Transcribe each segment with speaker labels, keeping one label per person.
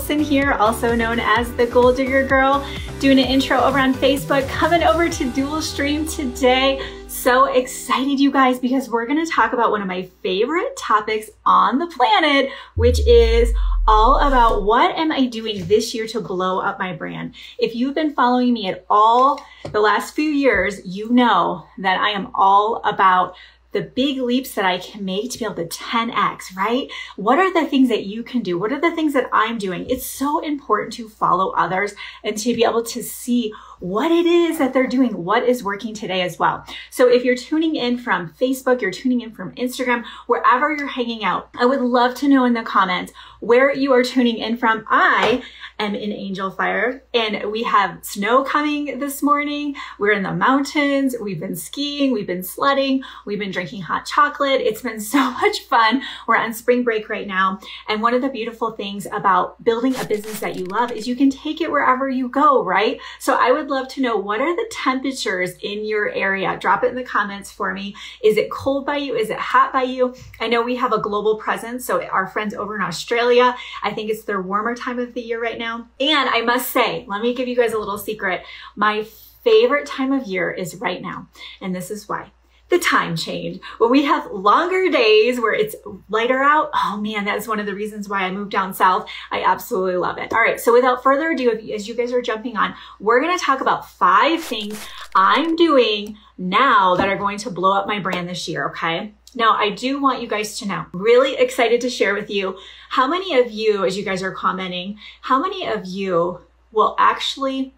Speaker 1: Olson here, also known as the Goal Digger Girl, doing an intro over on Facebook, coming over to dual stream today. So excited, you guys, because we're going to talk about one of my favorite topics on the planet, which is all about what am I doing this year to blow up my brand. If you've been following me at all the last few years, you know that I am all about the big leaps that I can make to be able to 10x, right? What are the things that you can do? What are the things that I'm doing? It's so important to follow others and to be able to see what it is that they're doing, what is working today as well. So if you're tuning in from Facebook, you're tuning in from Instagram, wherever you're hanging out, I would love to know in the comments where you are tuning in from. I am in Angel Fire and we have snow coming this morning. We're in the mountains. We've been skiing. We've been sledding. We've been drinking hot chocolate. It's been so much fun. We're on spring break right now. And one of the beautiful things about building a business that you love is you can take it wherever you go, right? So I would love to know, what are the temperatures in your area? Drop it in the comments for me. Is it cold by you? Is it hot by you? I know we have a global presence. So our friends over in Australia, I think it's their warmer time of the year right now. And I must say, let me give you guys a little secret. My favorite time of year is right now. And this is why. The time change. When we have longer days where it's lighter out, oh man, that's one of the reasons why I moved down south. I absolutely love it. All right, so without further ado, as you guys are jumping on, we're gonna talk about 5 things I'm doing now that are going to blow up my brand this year, okay? Now, I do want you guys to know, really excited to share with you, how many of you, as you guys are commenting, how many of you will actually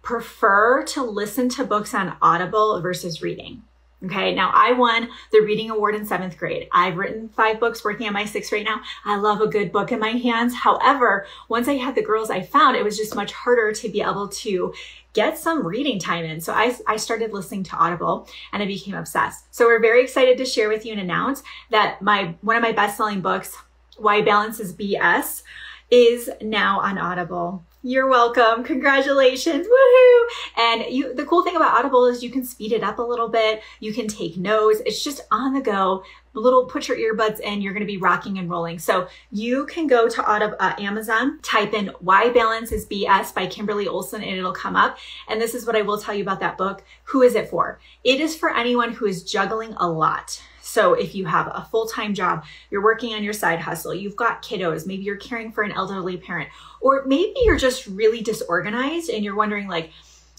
Speaker 1: prefer to listen to books on Audible versus reading? Okay, now I won the reading award in 7th grade. I've written 5 books, working on my 6th right now. I love a good book in my hands. However, once I had the girls, I found it was just much harder to be able to get some reading time in. So I started listening to Audible and I became obsessed. So we're very excited to share with you and announce that one of my best-selling books, Why Balance is BS, is now on Audible. You're welcome. Congratulations. Woohoo. And the cool thing about Audible is you can speed it up a little bit. You can take notes. It's just on the go. Put your earbuds in. You're going to be rocking and rolling. So you can go to Amazon, type in Why Balance is BS by Kimberly Olson, and it'll come up. And this is what I will tell you about that book. Who is it for? It is for anyone who is juggling a lot. So if you have a full-time job, you're working on your side hustle, you've got kiddos, maybe you're caring for an elderly parent, or maybe you're just really disorganized and you're wondering, like,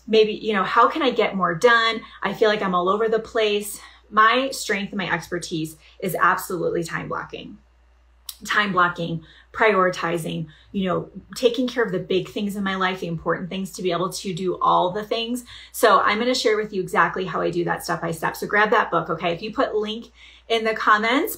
Speaker 1: maybe, how can I get more done? I feel like I'm all over the place. My strength and my expertise is absolutely time blocking, prioritizing, taking care of the big things in my life, the important things, to be able to do all the things. So I'm going to share with you exactly how I do that step by step. So grab that book. Okay. If you put link in the comments,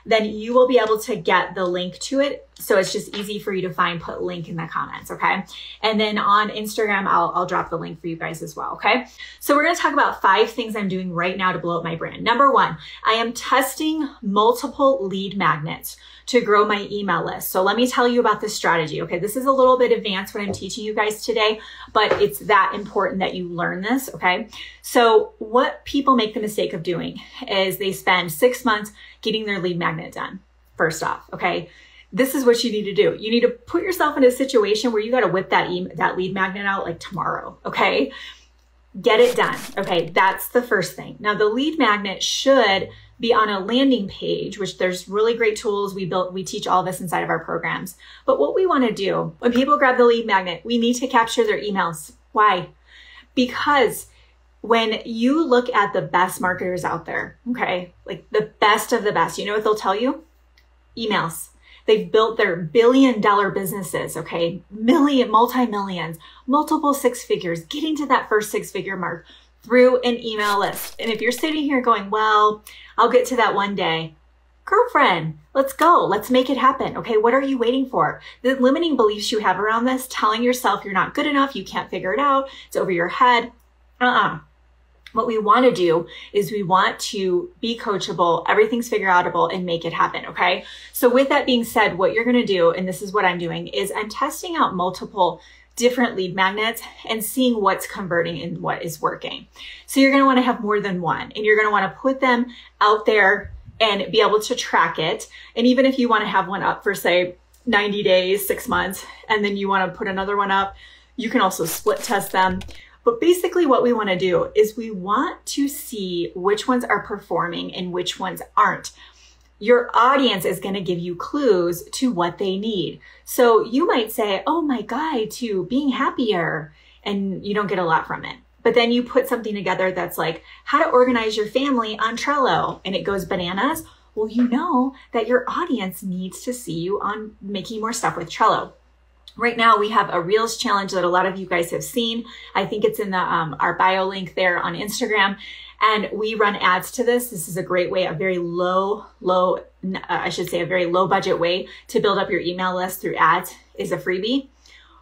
Speaker 1: then you will be able to get the link to it. So it's just easy for you to find, put link in the comments. Okay. And then on Instagram, I'll drop the link for you guys as well. Okay. So we're going to talk about 5 things I'm doing right now to blow up my brand. Number 1, I am testing multiple lead magnets to grow my email list. So let me tell you about this strategy. Okay. This is a little bit advanced what I'm teaching you guys today, but it's that important that you learn this. Okay. So what people make the mistake of doing is they spend 6 months getting their lead magnet done. First off, okay, this is what you need to do. You need to put yourself in a situation where you got to whip that lead magnet out like tomorrow. Okay, get it done. Okay, that's the first thing. Now the lead magnet should be on a landing page, which there's really great tools. We teach all this inside of our programs. But what we want to do when people grab the lead magnet, we need to capture their emails. Why? Because when you look at the best marketers out there, okay, like the best of the best, you know what they'll tell you? Emails. They've built their billion-dollar businesses, okay? Multi-millions, multiple 6 figures, getting to that first 6-figure mark through an email list. And if you're sitting here going, well, I'll get to that one day, girlfriend, let's go. Let's make it happen. Okay, what are you waiting for? The limiting beliefs you have around this, telling yourself you're not good enough, you can't figure it out, it's over your head. What we want to do is we want to be coachable, everything's figure outable, and make it happen, okay? So with that being said, what you're going to do, and this is what I'm doing, is I'm testing out multiple different lead magnets and seeing what's converting and what is working. So you're going to want to have more than one, and you're going to want to put them out there and be able to track it. And even if you want to have one up for say 90 days, 6 months, and then you want to put another one up, you can also split test them. But basically what we want to do is we want to see which ones are performing and which ones aren't. Your audience is going to give you clues to what they need. So you might say, oh, my guide to being happier, and you don't get a lot from it. But then you put something together that's like how to organize your family on Trello, and it goes bananas. Well, you know that your audience needs to see you on making more stuff with Trello. Right now, we have a Reels challenge that a lot of you guys have seen. I think it's in the our bio link there on Instagram. And we run ads to this. This is a great way, a very low budget way to build up your email list through ads is a freebie.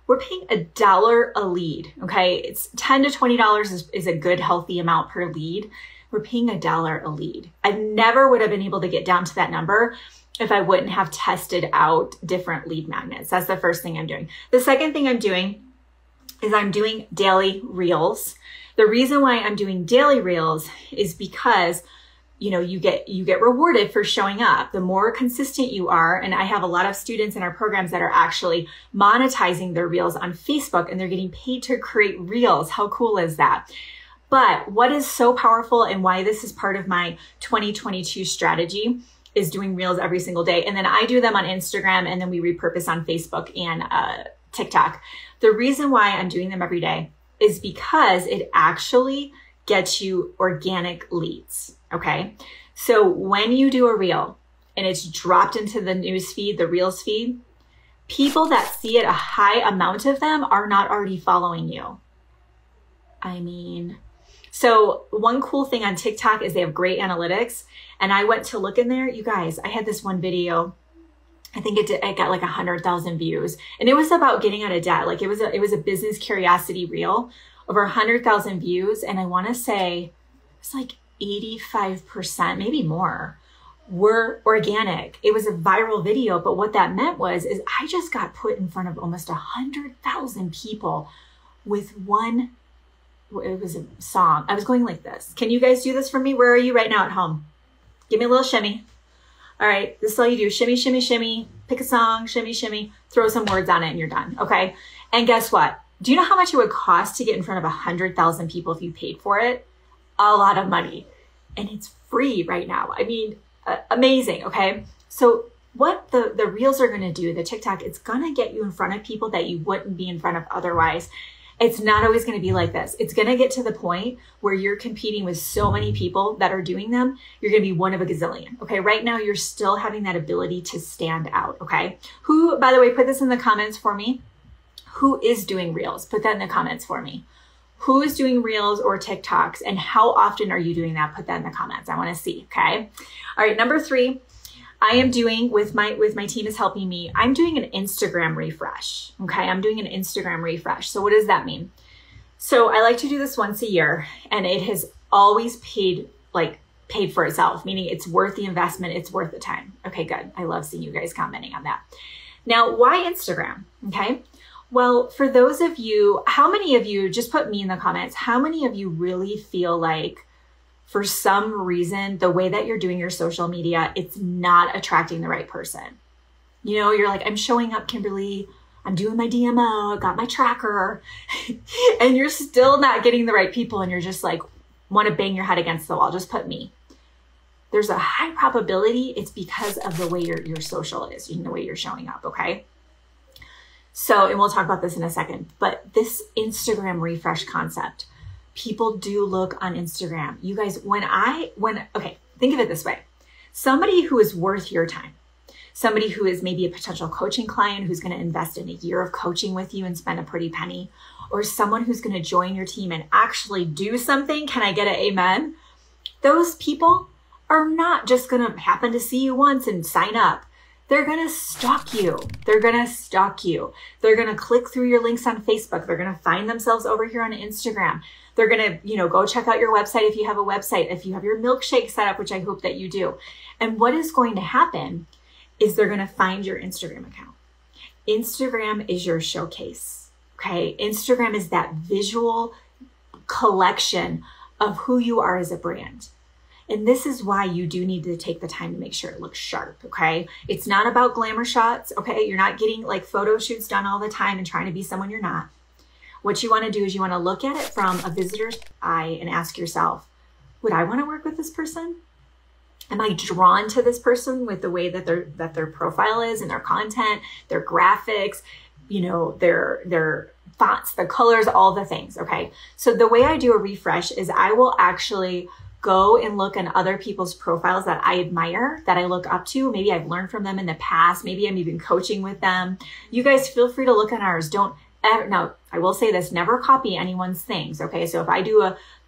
Speaker 1: We're paying $1 a lead, okay? It's $10 to $20 is a good, healthy amount per lead. We're paying $1 a lead. I never would have been able to get down to that number if I wouldn't have tested out different lead magnets. That's the first thing I'm doing. The second thing I'm doing is I'm doing daily reels. The reason why I'm doing daily reels is because, you know, you get rewarded for showing up. The more consistent you are, and I have a lot of students in our programs that are actually monetizing their reels on Facebook, and they're getting paid to create reels. How cool is that? But what is so powerful and why this is part of my 2022 strategy is doing reels every single day. And then I do them on Instagram, and then we repurpose on Facebook and TikTok. The reason why I'm doing them every day is because it actually gets you organic leads, okay? So when you do a reel and it's dropped into the news feed, the Reels feed, people that see it, a high amount of them are not already following you. I mean, so one cool thing on TikTok is they have great analytics. And I went to look in there, you guys, I had this one video, I think it got like 100,000 views, and it was about getting out of debt. Like it was a business curiosity reel, over 100,000 views. And I want to say it's like 85%, maybe more, were organic. It was a viral video. But what that meant is I just got put in front of almost 100,000 people with one, it was a song. I was going like this. Can you guys do this for me? Where are you right now at home? Give me a little shimmy. All right, this is all you do. Shimmy, shimmy, shimmy. Pick a song, shimmy, shimmy. Throw some words on it and you're done, okay? And guess what? Do you know how much it would cost to get in front of 100,000 people if you paid for it? A lot of money. And it's free right now. I mean, amazing, okay? So what the Reels are gonna do, the TikTok, it's gonna get you in front of people that you wouldn't be in front of otherwise. It's not always going to be like this. It's going to get to the point where you're competing with so many people that are doing them. You're going to be one of a gazillion. Okay. Right now, you're still having that ability to stand out. Okay. Who, by the way, put this in the comments for me. Who is doing Reels? Put that in the comments for me. Who is doing Reels or TikToks, and how often are you doing that? Put that in the comments. I want to see. Okay. All right. Number 3. I am doing with my team is helping me. I'm doing an Instagram refresh. Okay. I'm doing an Instagram refresh. So what does that mean? So I like to do this once a year, and it has always paid for itself, meaning it's worth the investment. It's worth the time. Okay, good. I love seeing you guys commenting on that. Now, why Instagram? Okay. Well, for those of you, how many of you, just put me in the comments, how many of you really feel like for some reason, the way that you're doing your social media, it's not attracting the right person? You know, you're like, I'm showing up, Kimberly. I'm doing my DMO. I got my tracker. And you're still not getting the right people. And you're just like, want to bang your head against the wall. Just put me. There's a high probability it's because of the way your social is, the way you're showing up. Okay. So, and we'll talk about this in a second, but this Instagram refresh concept, people do look on Instagram. You guys, okay, think of it this way. Somebody who is worth your time, somebody who is maybe a potential coaching client who's going to invest in a year of coaching with you and spend a pretty penny, or someone who's going to join your team and actually do something. Can I get an amen? Those people are not just going to happen to see you once and sign up. They're going to stalk you. They're going to stalk you. They're going to click through your links on Facebook. They're going to find themselves over here on Instagram. They're going to, go check out your website if you have a website, if you have your milkshake set up, which I hope that you do. And what is going to happen is they're going to find your Instagram account. Instagram is your showcase. Okay. Instagram is that visual collection of who you are as a brand. And this is why you do need to take the time to make sure it looks sharp, okay? It's not about glamour shots, okay? You're not getting like photo shoots done all the time and trying to be someone you're not. What you want to do is you want to look at it from a visitor's eye and ask yourself, would I want to work with this person? Am I drawn to this person with the way that their profile is and their content, their graphics, you know, their fonts, the colors, all the things, okay? So the way I do a refresh is I will actually go and look in other people's profiles that I admire, that I look up to. Maybe I've learned from them in the past. Maybe I'm even coaching with them. You guys feel free to look on ours. Don't ever, now I will say this, never copy anyone's things, okay? So if I do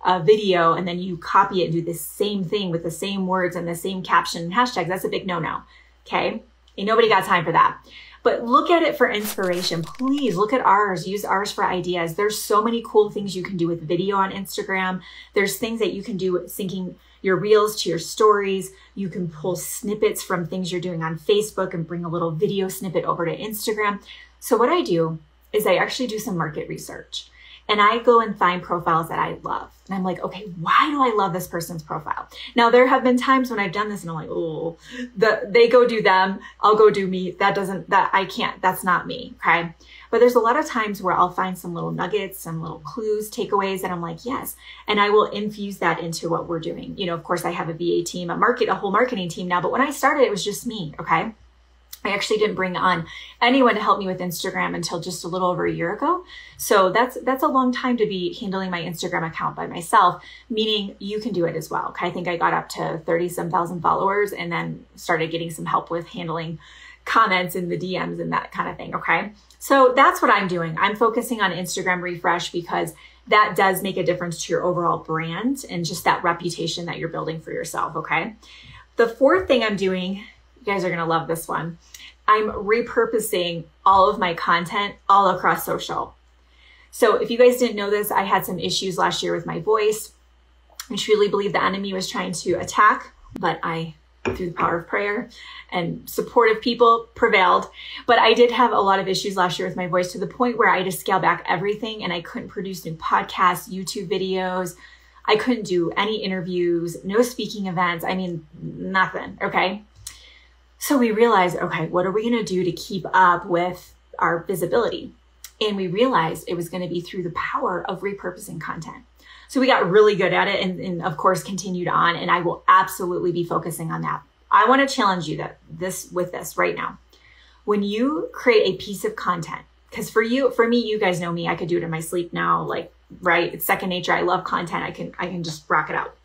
Speaker 1: a video and then you copy it and do the same thing with the same words and the same caption and hashtags, that's a big no-no, okay? Ain't nobody got time for that. But look at it for inspiration. Please look at ours, use ours for ideas. There's so many cool things you can do with video on Instagram. There's things that you can do with syncing your reels to your stories. You can pull snippets from things you're doing on Facebook and bring a little video snippet over to Instagram. So what I do is I actually do some market research. And I go and find profiles that I love. And I'm like, okay, why do I love this person's profile? Now, there have been times when I've done this and I'm like, oh, they go do them, I'll go do me. I can't, that's not me, okay? But there's a lot of times where I'll find some little nuggets, some little clues, takeaways, and I'm like, yes. And I will infuse that into what we're doing. You know, of course, I have a VA team, a whole marketing team now, but when I started, it was just me, okay? I actually didn't bring on anyone to help me with Instagram until just a little over a year ago. So that's a long time to be handling my Instagram account by myself, meaning you can do it as well. Okay? I think I got up to 30-some thousand followers and then started getting some help with handling comments in the DMs and that kind of thing. Okay. So that's what I'm doing. I'm focusing on Instagram refresh because that does make a difference to your overall brand and just that reputation that you're building for yourself. Okay. The fourth thing I'm doing, you guys are going to love this one. I'm repurposing all of my content all across social. So if you guys didn't know this, I had some issues last year with my voice. I truly believe the enemy was trying to attack, but I, through the power of prayer and supportive people, prevailed. But I did have a lot of issues last year with my voice to the point where I had to scale back everything and I couldn't produce new podcasts, YouTube videos. I couldn't do any interviews, no speaking events. I mean, nothing. Okay. So we realized, okay, what are we going to do to keep up with our visibility? And we realized it was going to be through the power of repurposing content. So we got really good at it and of course continued on. And I will absolutely be focusing on that. I want to challenge you with this right now. When you create a piece of content, because for me, you guys know me, I could do it in my sleep now, like, right? It's second nature. I love content. I can just rock it out.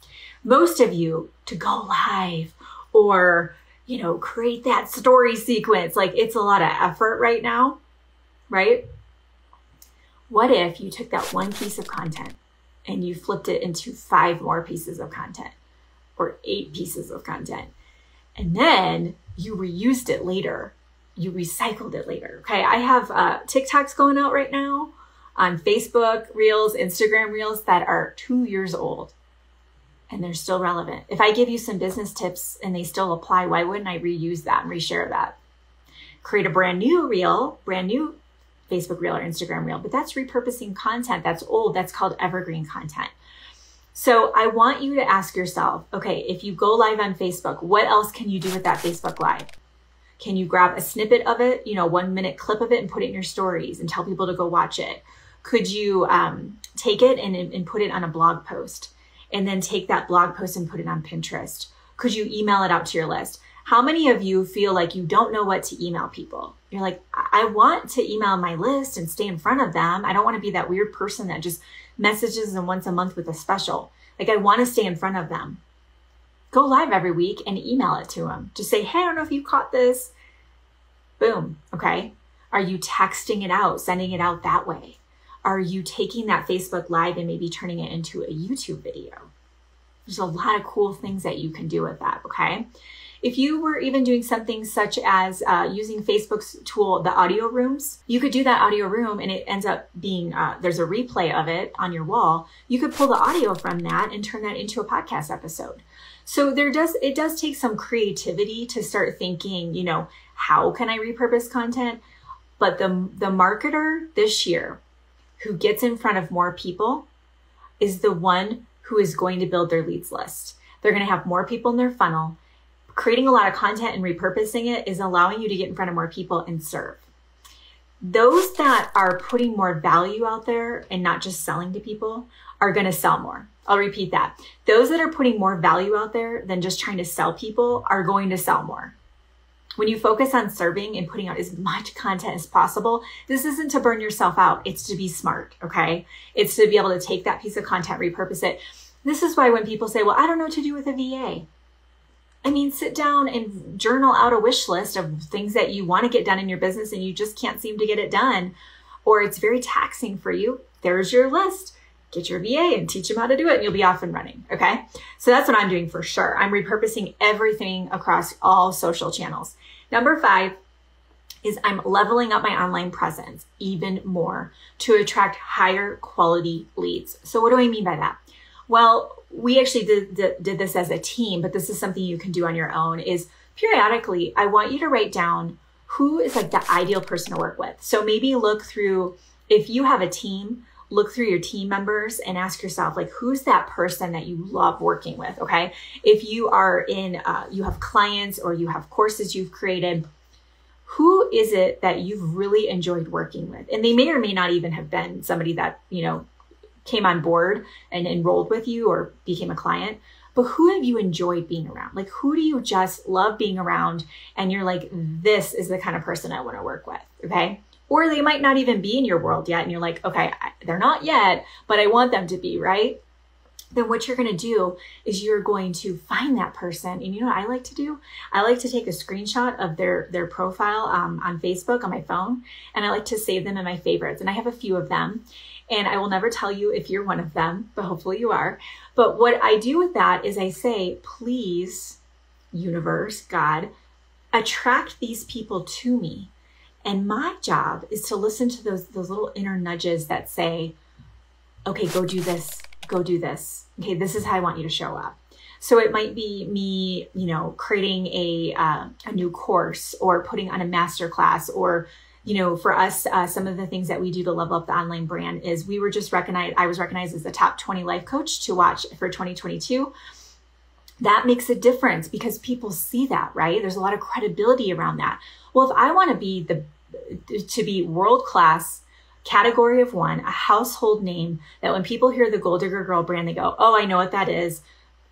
Speaker 1: Most of you to go live or, you know, create that story sequence, like it's a lot of effort right now, right? What if you took that one piece of content and you flipped it into 5 more pieces of content or 8 pieces of content, and then you reused it later, you recycled it later, okay? I have TikToks going out right now on Facebook Reels, Instagram Reels that are 2 years old. And they're still relevant. If I give you some business tips and they still apply, why wouldn't I reuse that and reshare that? Create a brand new reel, brand new Facebook reel or Instagram reel, but that's repurposing content that's old. That's called evergreen content. So I want you to ask yourself, okay, if you go live on Facebook, what else can you do with that Facebook Live? Can you grab a snippet of it, you know, 1-minute clip of it and put it in your stories and tell people to go watch it? Could you take it and put it on a blog post? And then take that blog post and put it on Pinterest? Could you email it out to your list? How many of you feel like you don't know what to email people? You're like, I want to email my list and stay in front of them. I don't want to be that weird person that just messages them once a month with a special. Like, I want to stay in front of them. Go live every week and email it to them. Just say, hey, I don't know if you caught this. Boom. Okay. Are you texting it out, sending it out that way? Are you taking that Facebook Live and maybe turning it into a YouTube video? There's a lot of cool things that you can do with that, okay? If you were even doing something such as using Facebook's tool, the audio rooms, you could do that audio room and it ends up being, there's a replay of it on your wall. You could pull the audio from that and turn that into a podcast episode. So it does take some creativity to start thinking, you know, how can I repurpose content? But the marketer this year who gets in front of more people is the one who is going to build their leads list. They're going to have more people in their funnel. Creating a lot of content and repurposing it is allowing you to get in front of more people and serve. Those that are putting more value out there and not just selling to people are going to sell more. I'll repeat that. Those that are putting more value out there than just trying to sell people are going to sell more. When you focus on serving and putting out as much content as possible, this isn't to burn yourself out. It's to be smart, okay? It's to be able to take that piece of content, repurpose it. This is why when people say, well, I don't know what to do with a VA. I mean, sit down and journal out a wish list of things that you want to get done in your business and you just can't seem to get it done, or it's very taxing for you. There's your list. Get your VA and teach them how to do it and you'll be off and running, okay? So that's what I'm doing for sure. I'm repurposing everything across all social channels. Number 5 is I'm leveling up my online presence even more to attract higher quality leads. So what do I mean by that? Well, we actually did this as a team, but this is something you can do on your own, is periodically, I want you to write down who is like the ideal person to work with. So maybe look through, if you have a team, look through your team members and ask yourself, like, who's that person that you love working with, okay? If you are in, you have clients or you have courses you've created, who is it that you've really enjoyed working with? And they may or may not even have been somebody that, you know, came on board and enrolled with you or became a client, but who have you enjoyed being around? Like, who do you just love being around? And you're like, this is the kind of person I want to work with, okay? Or they might not even be in your world yet. And you're like, okay, they're not yet, but I want them to be, right? Then what you're going to do is you're going to find that person. And you know what I like to do? I like to take a screenshot of their profile on Facebook on my phone. And I like to save them in my favorites. And I have a few of them. And I will never tell you if you're one of them, but hopefully you are. But what I do with that is I say, please, universe, God, attract these people to me. And my job is to listen to those little inner nudges that say, okay, go do this, go do this. Okay, this is how I want you to show up. So it might be me, you know, creating a new course or putting on a master class, or, you know, for us, some of the things that we do to level up the online brand is we were just recognized, I was recognized as the top 20 life coach to watch for 2022. That makes a difference because people see that, right? There's a lot of credibility around that. Well, if I want to be world-class, category of one, a household name that when people hear the Gold Digger Girl brand, they go, oh, I know what that is.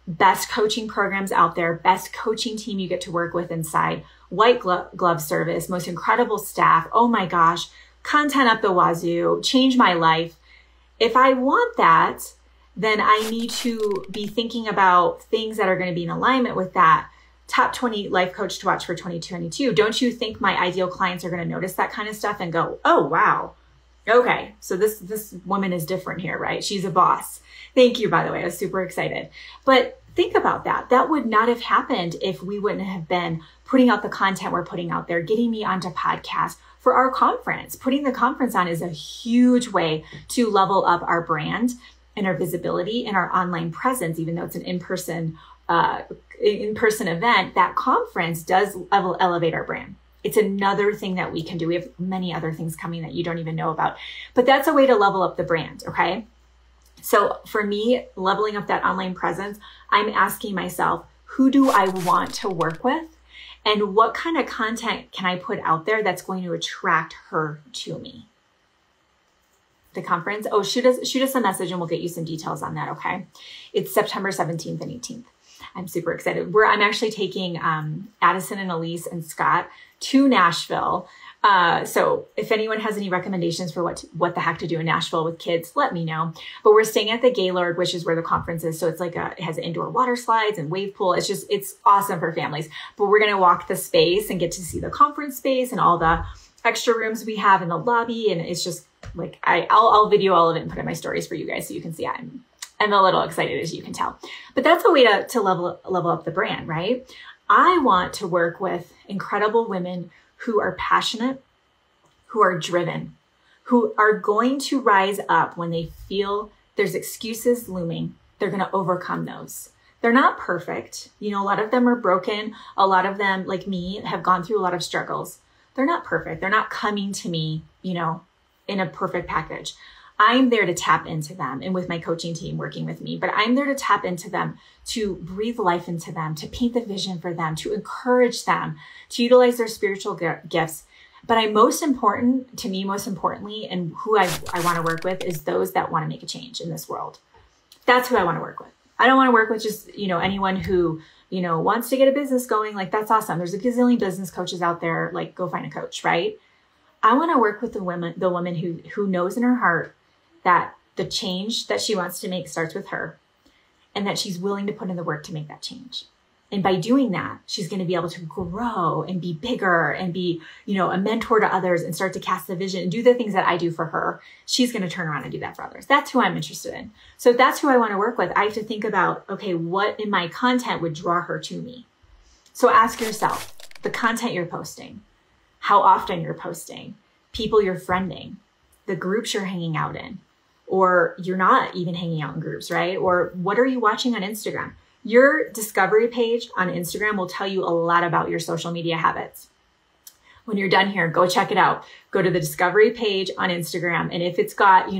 Speaker 1: Best coaching programs out there, best coaching team you get to work with inside, white glove service, most incredible staff. Oh my gosh, content up the wazoo, change my life. If I want that, then I need to be thinking about things that are going to be in alignment with that. Top 20 life coach to watch for 2022. Don't you think my ideal clients are going to notice that kind of stuff and go, oh, wow. Okay, so this woman is different here, right? She's a boss. Thank you, by the way. I was super excited. But think about that. That would not have happened if we wouldn't have been putting out the content we're putting out there, getting me onto podcasts for our conference. Putting the conference on is a huge way to level up our brand and our visibility and our online presence, even though it's an in-person event. That conference does elevate our brand. It's another thing that we can do. We have many other things coming that you don't even know about, but that's a way to level up the brand, okay? So for me, leveling up that online presence, I'm asking myself, who do I want to work with? And what kind of content can I put out there that's going to attract her to me? The conference, oh, shoot us a message and we'll get you some details on that, okay? It's September 17th and 18th. I'm super excited. I'm actually taking Addison and Elise and Scott to Nashville. So if anyone has any recommendations for what the heck to do in Nashville with kids, let me know. But we're staying at the Gaylord, which is where the conference is. So it's like it has indoor water slides and wave pool. It's awesome for families. But we're going to walk the space and get to see the conference space and all the extra rooms we have in the lobby. And it's just like, I'll video all of it and put in my stories for you guys so you can see I'm a little excited, as you can tell. But that's a way to level up the brand, right? I want to work with incredible women who are passionate, who are driven, who are going to rise up when they feel there's excuses looming. They're going to overcome those. They're not perfect. You know, a lot of them are broken. A lot of them, like me, have gone through a lot of struggles. They're not perfect. They're not coming to me, you know, in a perfect package. I'm there to tap into them, and with my coaching team working with me, but I'm there to tap into them, to breathe life into them, to paint the vision for them, to encourage them, to utilize their spiritual gifts. But most importantly, and who I want to work with is those that want to make a change in this world. That's who I want to work with. I don't want to work with just, anyone who, wants to get a business going. Like, that's awesome. There's a gazillion business coaches out there. Like, go find a coach, right? I want to work with the woman who knows in her heart that the change that she wants to make starts with her, and that she's willing to put in the work to make that change. And by doing that, she's going to be able to grow and be bigger and be, a mentor to others and start to cast the vision and do the things that I do for her. She's going to turn around and do that for others. That's who I'm interested in. So if that's who I want to work with, I have to think about, okay, what in my content would draw her to me? So ask yourself, the content you're posting, how often you're posting, people you're friending, the groups you're hanging out in, or you're not even hanging out in groups, right? Or what are you watching on Instagram? Your discovery page on Instagram will tell you a lot about your social media habits. When you're done here, go check it out. Go to the discovery page on Instagram. And if it's got,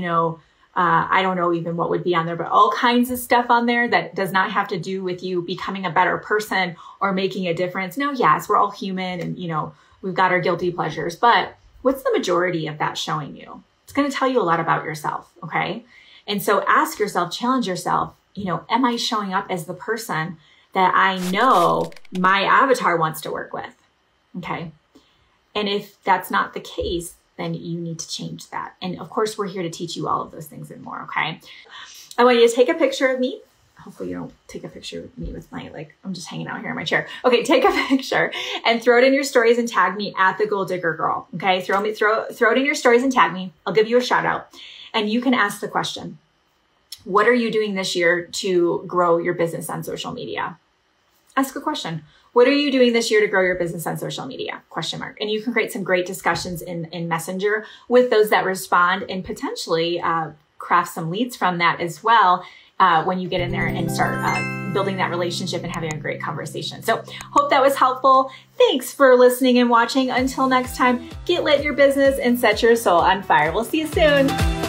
Speaker 1: I don't know even what would be on there, but all kinds of stuff on there that does not have to do with you becoming a better person or making a difference. No, yes, we're all human and, we've got our guilty pleasures, but what's the majority of that showing you? It's going to tell you a lot about yourself. Okay. And so ask yourself, challenge yourself, am I showing up as the person that I know my avatar wants to work with? Okay. And if that's not the case, then you need to change that. And of course, we're here to teach you all of those things and more. Okay. I want you to take a picture of me. Hopefully you don't take a picture with me with my, I'm just hanging out here in my chair. Okay. Take a picture and throw it in your stories and tag me at the Goal Digger Girl. Okay. Throw it in your stories and tag me. I'll give you a shout out, and you can ask the question, what are you doing this year to grow your business on social media? Ask a question. What are you doing this year to grow your business on social media? ? And you can create some great discussions in Messenger with those that respond, and potentially craft some leads from that as well when you get in there and start building that relationship and having a great conversation. So hope that was helpful. Thanks for listening and watching. Until next time, get lit in your business and set your soul on fire. We'll see you soon.